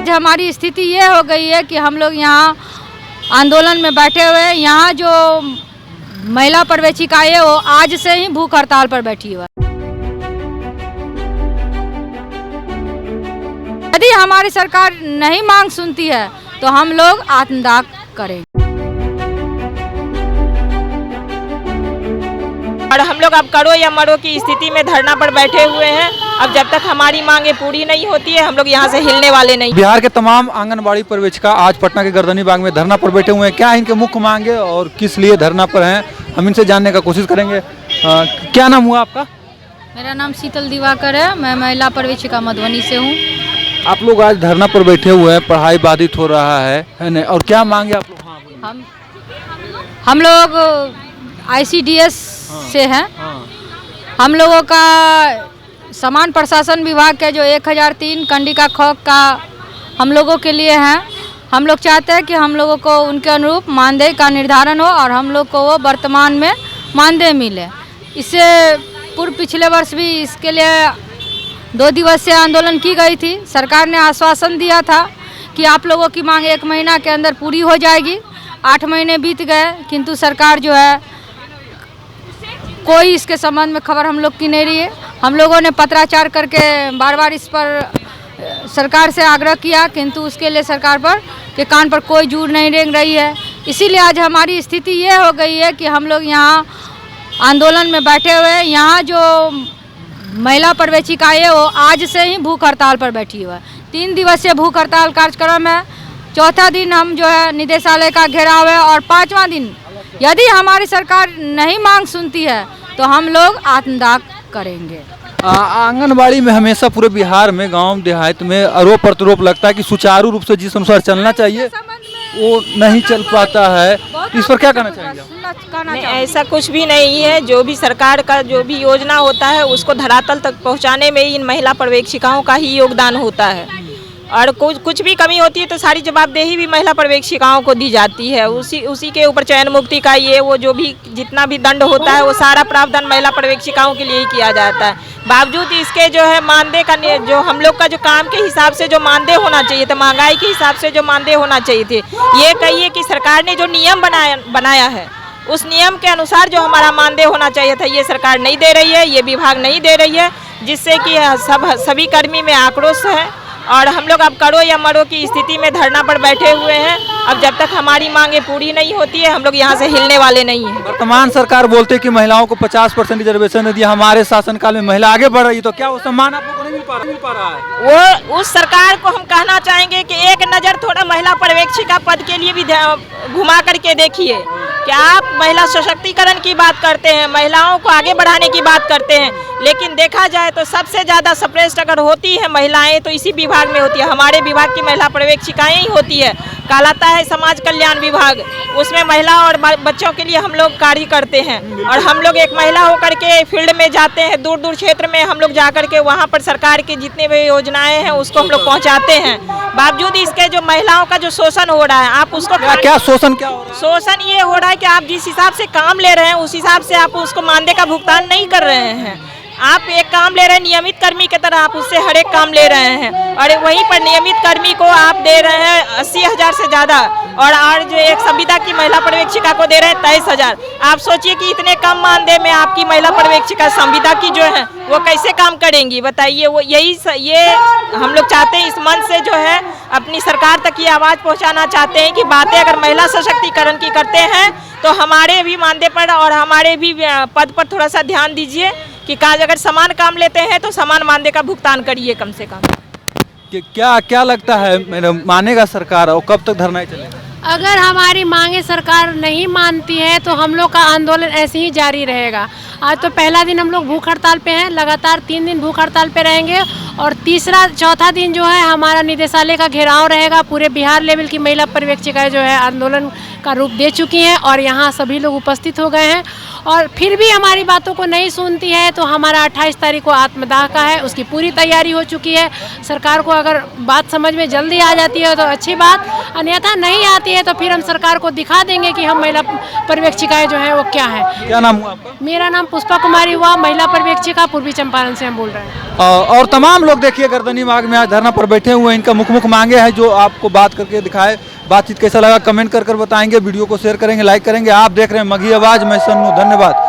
आज हमारी स्थिति ये हो गई है कि हम लोग यहाँ आंदोलन में बैठे हुए हैं। यहाँ जो महिला पर्यवेक्षिका है वो आज से ही भूख हड़ताल पर बैठी हुई है। यदि हमारी सरकार नहीं मांग सुनती है तो हम लोग आत्मदाह करेंगे। और हम लोग अब करो या मरो की स्थिति में धरना पर बैठे हुए हैं। अब जब तक हमारी मांगे पूरी नहीं होती है हम लोग यहाँ से हिलने वाले नहीं। बिहार के तमाम आंगनबाड़ी पर्यवेक्षिका आज पटना के गर्दनी बाग में धरना पर बैठे हुए हैं। क्या इनके मुख्य मांगे और किस लिए धरना पर हैं, हम इनसे जानने का कोशिश करेंगे। क्या नाम हुआ आपका? मेरा नाम शीतल दिवाकर है, मैं महिला पर्यवेक्षिका मधुबनी से हूँ। आप लोग आज धरना पर बैठे हुए हैं, पढ़ाई बाधित हो रहा है न? और क्या मांगे आप लोग? हम लोग ICDS से हैं। हम लोगों का समान प्रशासन विभाग के जो 1003 कंडिका ख का हम लोगों के लिए हैं। हम लोग चाहते हैं कि हम लोगों को उनके अनुरूप मानदेय का निर्धारण हो और हम लोग को वो वर्तमान में मानदेय मिले। इससे पूर्व पिछले वर्ष भी इसके लिए 2 दिवसीय आंदोलन की गई थी। सरकार ने आश्वासन दिया था कि आप लोगों की मांग 1 महीना के अंदर पूरी हो जाएगी। 8 महीने बीत गए किंतु सरकार जो है कोई इसके संबंध में खबर हम लोग की नहीं रही है। हम लोगों ने पत्राचार करके बार बार इस पर सरकार से आग्रह किया किंतु उसके लिए सरकार पर के कान पर कोई जूर नहीं रेंग रही है। इसीलिए आज हमारी स्थिति ये हो गई है कि हम लोग यहाँ आंदोलन में बैठे हुए हैं। यहाँ जो महिला पर्यवेक्षिका है वो आज से ही भूख हड़ताल पर बैठी हुई है। 3 दिवसीय भूख हड़ताल कार्यक्रम है। चौथा दिन हम जो है निदेशालय का घेराव है और 5वां दिन यदि हमारी सरकार नहीं मांग सुनती है तो हम लोग आत्मदाह करेंगे। आंगनबाड़ी में हमेशा पूरे बिहार में गांव देहात में आरोप प्रत्यारोप लगता है कि सुचारू रूप से जिस अनुसार चलना चाहिए वो नहीं चल पाता है। इस पर क्या कहना चाहेंगे? ऐसा कुछ भी नहीं है। जो भी सरकार का जो भी योजना होता है उसको धरातल तक पहुंचाने में इन महिला पर्यवेक्षिकाओं का ही योगदान होता है। और कुछ भी कमी होती है तो सारी जवाबदेही भी महिला पर्यवेक्षिकाओं को दी जाती है। उसी के ऊपर चयन मुक्ति का ये वो जो भी जितना भी दंड होता है वो सारा प्रावधान महिला पर्यवेक्षिकाओं के लिए ही किया जाता है। बावजूद इसके जो है मानदेय का जो हम लोग का जो काम के हिसाब से जो मानदेय होना चाहिए था, महंगाई के हिसाब से जो मानदेय होना चाहिए थे, ये कहिए कि सरकार ने जो नियम बनाया है उस नियम के अनुसार जो हमारा मानदेय होना चाहिए था ये सरकार नहीं दे रही है, ये विभाग नहीं दे रही है, जिससे कि सभी कर्मी में आक्रोश है। और हम लोग अब करो या मरो की स्थिति में धरना पर बैठे हुए हैं। अब जब तक हमारी मांगे पूरी नहीं होती है हम लोग यहाँ से हिलने वाले नहीं हैं। वर्तमान सरकार बोलते है कि महिलाओं को 50% रिजर्वेशन दिया, हमारे शासनकाल में महिला आगे बढ़ रही है, तो क्या वो सम्मान आप लोगों को नहीं मिल पा रहा है? वो उस सरकार को हम कहना चाहेंगे कि एक नज़र थोड़ा महिला पर्यवेक्षिका पद के लिए भी घुमा करके देखिए। क्या आप महिला सशक्तिकरण की बात करते हैं, महिलाओं को आगे बढ़ाने की बात करते हैं, लेकिन देखा जाए तो सबसे ज़्यादा सप्रेस्ड अगर होती है महिलाएं तो इसी विभाग में होती है। हमारे विभाग की महिला पर्यवेक्षिकाएं ही होती है। कहलाता है समाज कल्याण विभाग, उसमें महिला और बच्चों के लिए हम लोग कार्य करते हैं। और हम लोग एक महिला होकर के फील्ड में जाते हैं, दूर दूर क्षेत्र में हम लोग जा करके वहाँ पर सरकार की जितने भी योजनाएं हैं उसको हम लोग पहुँचाते हैं। बावजूद इसके जो महिलाओं का जो शोषण हो रहा है आप उसको क्या शोषण क्या हो रहा है? शोषण ये हो रहा है कि आप जिस हिसाब से काम ले रहे हैं उस हिसाब से आप उसको मानदेय का भुगतान नहीं कर रहे हैं। आप एक काम ले रहे हैं नियमित कर्मी की तरह, आप उससे हर एक काम ले रहे हैं और वहीं पर नियमित कर्मी को आप दे रहे हैं 80,000 से ज़्यादा और जो एक संविदा की महिला पर्यवेक्षिका को दे रहे हैं 23,000। आप सोचिए कि इतने कम मानदेय में आपकी महिला पर्यवेक्षिका संविदा की जो है वो कैसे काम करेंगी, बताइए। वो ये हम लोग चाहते हैं इस मंच से जो है अपनी सरकार तक ये आवाज़ पहुँचाना चाहते हैं कि बातें अगर महिला सशक्तिकरण की करते हैं तो हमारे भी मानदेय पर और हमारे भी पद पर थोड़ा सा ध्यान दीजिए कि अगर समान काम लेते हैं तो समान मानदेय का भुगतान करिए कम से कम। क्या लगता है मैडम, मानेगा सरकार और कब तक धरना चलेगा? अगर हमारी मांगे सरकार नहीं मानती है तो हम लोग का आंदोलन ऐसे ही जारी रहेगा। आज तो पहला दिन हम लोग भूख हड़ताल पे हैं, लगातार 3 दिन भूख हड़ताल पे रहेंगे और चौथा दिन जो है हमारा निदेशालय का घेराव रहेगा। पूरे बिहार लेवल की महिला पर्यवेक्षिकाएं जो है आंदोलन का रूप दे चुकी हैं और यहाँ सभी लोग उपस्थित हो गए हैं। और फिर भी हमारी बातों को नहीं सुनती है तो हमारा 28 तारीख को आत्मदाह का है, उसकी पूरी तैयारी हो चुकी है। सरकार को अगर बात समझ में जल्दी आ जाती है तो अच्छी बात, अन्यथा नहीं आती है तो फिर हम सरकार को दिखा देंगे कि हम महिला पर्यवेक्षिकाएं जो है वो क्या है। क्या नाम हुआ आपका? मेरा नाम पुष्पा कुमारी हुआ, महिला पर्यवेक्षिका, पूर्वी चंपारण से हम बोल रहे हैं। और तमाम लोग देखिए गर्दनी बाग में आज धरना पर बैठे हुए हैं। इनका मुख मांगे हैं जो आपको बात करके दिखाए। बातचीत कैसा लगा कमेंट कर बताएंगे, वीडियो को शेयर करेंगे, लाइक करेंगे। आप देख रहे हैं मघी आवाज, मैं सन्नू, धन्यवाद।